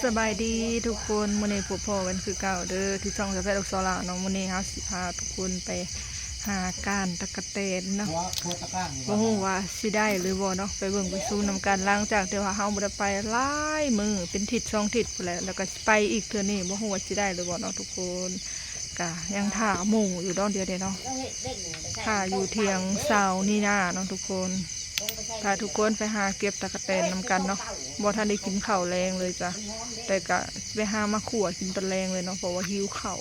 สบายดีทุกคนมื้อนี้พบพ่อกันคือเก่าเด้อที่ช่องสะแพทย์ลูกศรเนาะมื้อนี้เฮาสิพาทุกคนไปหาก้านตะกะแตนเนาะบ่ฮู้ว่าสิได้หรือบ่เนาะไปเบิ่งไปสู้นำกันหลังจากที่ว่าเฮาบ่ได้ไปหลายมื้อเป็นทิศ2ทิศพุ่นแหละแล้วก็ไปอีกเทื่อนี้บ่ฮู้ว่าสิได้หรือบ่เนาะทุกคนก็ยังท่าหมู่อยู่ดอกเดียวเด้เนาะท่าอยู่เถียงเสานี่นาเนาะทุกคนพาทุกคนไปหาเก็บตะกะแตนนำกันเนาะบ่ทันได้กินข้าวแรงเลยจ้ะแต่ก็ไปหามาขั่วกินตอนแรงเลยเนาะเพราะว่าหิวข้าว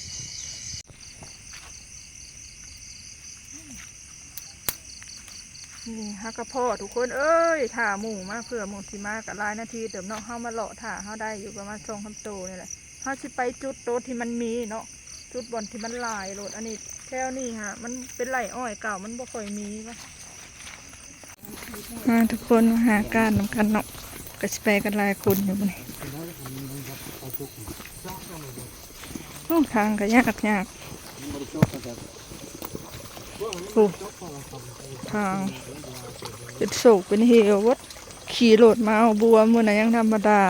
นี่ฮักกระเพาะทุกคนเอ้ยถ่าหมูมาเผื่อหมูสิมากับลายนาทีเติมเนาะเฮามาเลาะถ่าเฮาได้อยู่ประมาณ2-3 โตนี่แหละเฮาสิไปจุดโตที่มันมีเนาะจุดบอนที่มันลายโลดอันนี้แถวนี้ฮะมันเป็นไร่อ้อยเก่ามันบ่ค่อยมีวะมาทุกคนมาหาการนำกันเนาะก็สิไปกันหลายคนอยู่นี่ทางก็ยากโอ้ทางเป็นโศกเป็นเหววัดขี่รถมาเอาบัวมื้อนั้นยังธรรมดา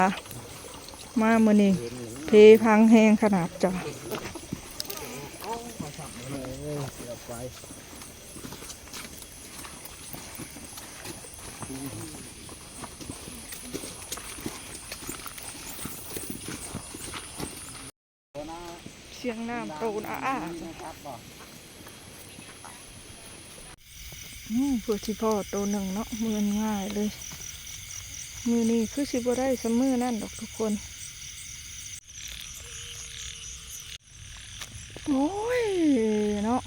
มามื้อนี้เพพังแห้งขนาดจ้ะเสียงน้ำโตนอ้าเพื่อที่พ่อโตหนึ่งเนาะมือง่ายเลยมือนี้คือสิบ่ได้เสมอนั่นดอกทุกคนโอ้ยเนาะ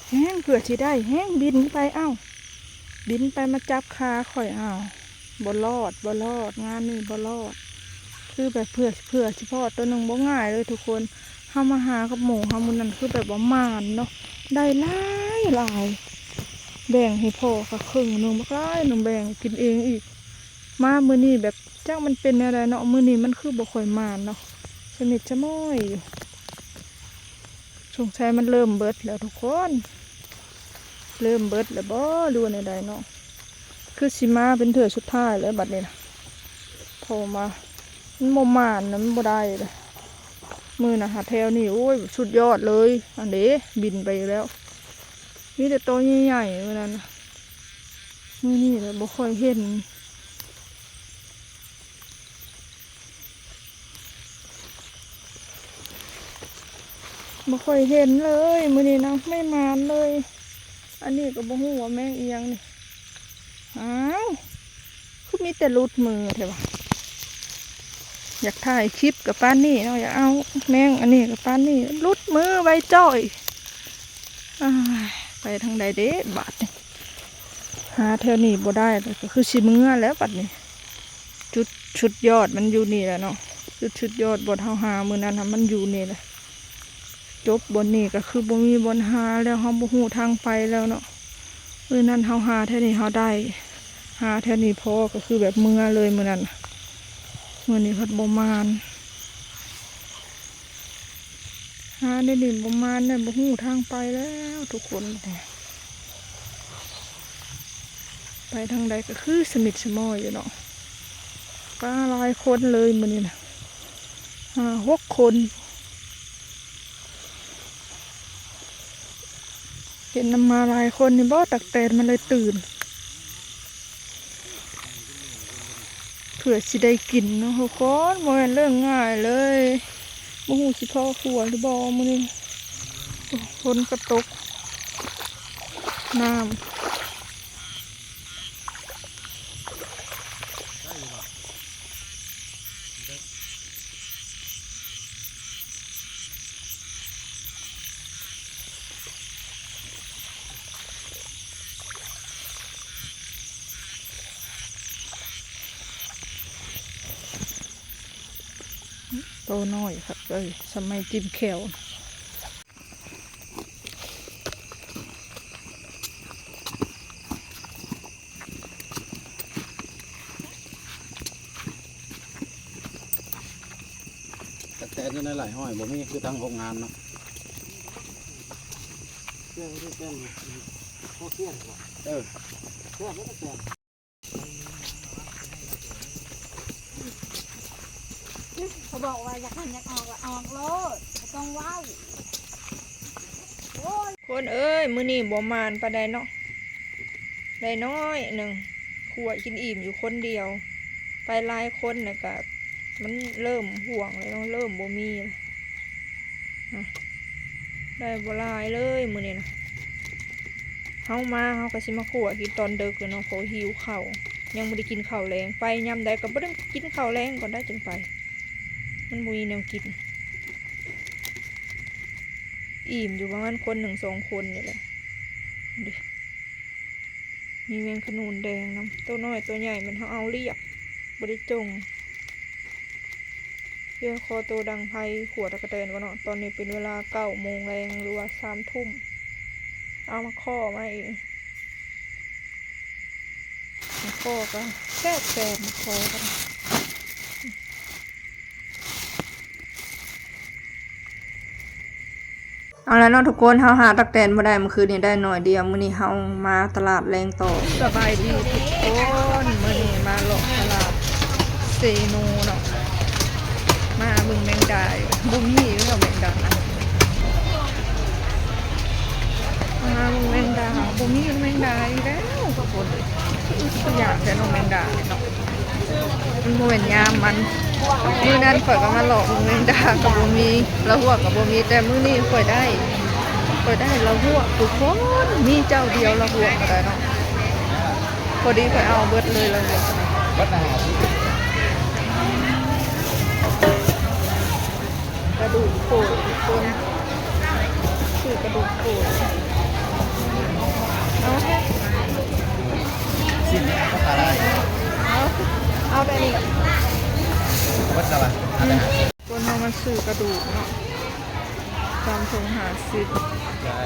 แห้งเผื่อที่ได้แห้งบินไปบินไปมาจับคาข่อยบ่รอดงานนี้บ่รอดคือแบบเผื่อที่พ่อตัวหนึ่งบ่ง่ายเลยทุกคนเฮามาหากับหมูเฮามันนั่นคือแบบว่ามานเนาะได้หลายแบ่งให้พ่อค่ะครึ่งหนึ่งบักหลายหนึ่งแบ่งกินเองอีกมามื้อนี้แบบจ้างมันเป็นอะไรเนาะมื้อนี้มันคือบ่ค่อยมานเนาะสนิทจะม้อยอยู่สงสัยมันเริ่มเบิดแล้วทุกคนเริ่มเบิดแล้วบ่รู้ในใดเนาะคือสิมาเป็นเถื่อสุดท้ายแล้วบัดนี้นะโทรมามันบ่มานนะมันบ่ได้เลยมือนะหาแถวนี่โอ้ยสุดยอดเลยอันเด้บินไปแล้วนี่แต่ตัวใหญ่ๆเวลานะนี่แหละบ่ค่อยเห็นบ่ค่อยเห็นเลยมือนี้นะไม่มานเลยอันนี้ก็บ่ฮู้ว่าแมงเอียงนี่คือมีแต่ลุดมือเถอะวะอยากถ่ายคลิปกับป้านนี่เนาะอยากเอาแมงอันนี้กับป้านนี่ลุดมือไว้จ่อยไปทางใดเด้บาดนี่หาแถวนี้บ่ได้เลยก็คือสิมือแล้วบัดนี้จุดชุดยอดมันอยู่นี่แหละเนาะชุดยอดบนหามือนั้นมันอยู่นี่แหละจบบนนี่ก็คือบ่มีบนหาแล้วเฮาบ่ฮู้ทางไปแล้วเนาะมือนั้นเฮาหาแถวนี้เฮาได้หาแถวนี้พอก็คือแบบมือเลยมือนั้นมือนี้พัดบ่มานหาได้ดิบ่มานเนี่ยบ่ฮู้ทางไปแล้วทุกคนไปทางใดก็คือสมิทสมอยอยู่เนาะป้าหลายคนเลยมือนี้นะ6 คนเห็นนำมาหลายคนนี่บ่ตักแตนมันเลยตื่นเผื่อสิได้กินเนาะทุกคนบ่แม่นเรื่องง่ายเลยบ่ฮู้สิพ่อครัวหรือบ่มื้อนี้ฝนก็ตกน้ำโตน้อยครับสมัยจิ้มแขวแต่นี่ในหลายห้อยบ่มีคือตั้งโรงงานเนาะเครื่องพวกเครื่องเครื่องไม่ต้อง บอกว่าอยากหันอยากออกออกโลดบ่ต้องเว้าโอ้ย คนเอ้ยมื้อนี้บ่มานปานใดเนาะได้น้อยหนึงขวดกินอิ่มอยู่คนเดียว ไปหลายคนน่ะก็มันเริ่มห่วงเลยเนาะเริ่มบ่มีเลยนะได้บ่หลายเลยมื้อนี้นะเฮามาเฮาก็สิมาขวดกินตอนดึกเลยเนาะเพราะหิวข้าวยังบ่ได้กินข้าวแรงไปยามใดก็บ่ได้กินข้าวแรงก่อนได้จึงไป มันบ่มีแนวกินอิ่มอยู่ประมาณคน1-2 คนนี่แหละดิมีแมงขนูนแดงน้ำตัวน้อยตัวใหญ่มันเขาเอาเรียบบริจงเยื่อคอตัวดังไพขวดตะกะแตนวะเนาะตอนนี้เป็นเวลา9 โมงแรงหรือว่า3 ทุ่มเอามาข้อมาเองมาข้อกันแซ่บแซ่บมาข้อกันเอาแล้วเนาะทุกคนเฮาหาตักแตนบ่ได้เมื่อคืนนี้ได้หน่อยเดียวมื้อนี้เฮามาตลาดแรงต่อสบายดีทุกคนมื้อนี้มาเลาะตลาดเซโนเนาะมาเบิ่งแมงดาบ่มีเนาะแมงดามาเบิ่งแมงดาบ่มีแมงดาอีกแล้วทุกคนอยากแต่เนาะแมงดาเนาะมันบ่แม่นยามมันมื้อนั้นข่อยก็มาเลาะเบิ่งแมงดาก็บ่มีละหัวก็บ่มีแต่มื้อนี้ข่อยได้ละหัวทุกคนมีเจ้าเดียวละหัวก็ได้เนาะพอดีข่อยเอาเบิดเลยละหัว วัดอาหาร กระดูกโผล่ทุกคนคือกระดูกโผล่เอาแค่ สิ้นก็ตาได้ เอาไปนี่ วัดอะไรอะไร คนเอามาซื้อกระดูกเนาะ3 ถุง 50ใช่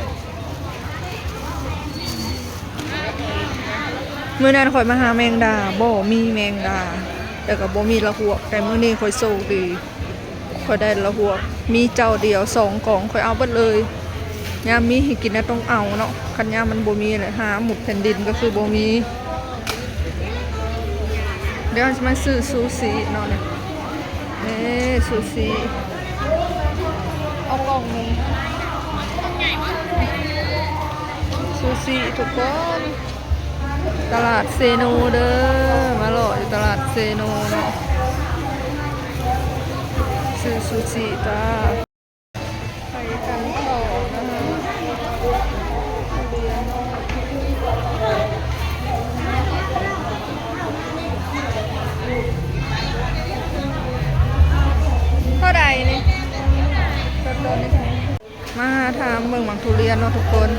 มื้อนั้นข่อยมาหาแมงดาบ่มีแมงดาแต่ก็บ่มีละหัวแต่มื้อนี้ข่อยโชคดีข่อยได้ละหัวมีเจ้าเดียว2 กล่องข่อยเอาเบิดเลยยามมีให้กินน่ะต้องเอาเนาะคันยามมันบ่มีเลยหาหมุดแผ่นดินก็คือบ่มีเดี๋ยวจะมาซื้อซูชิเนาะเนี่ยซูชิเอากล่องนึงซูชิทุกคนตลาดเซโนเด้อมาหล่ออยู่ตลาดเซโนเนาะซื้อซูชิจ้าไปกันต่อนะคะเรียนเท่าใดนี่ต้นนี้มาถามเมืองบางทุเรียนเนาะทุกคน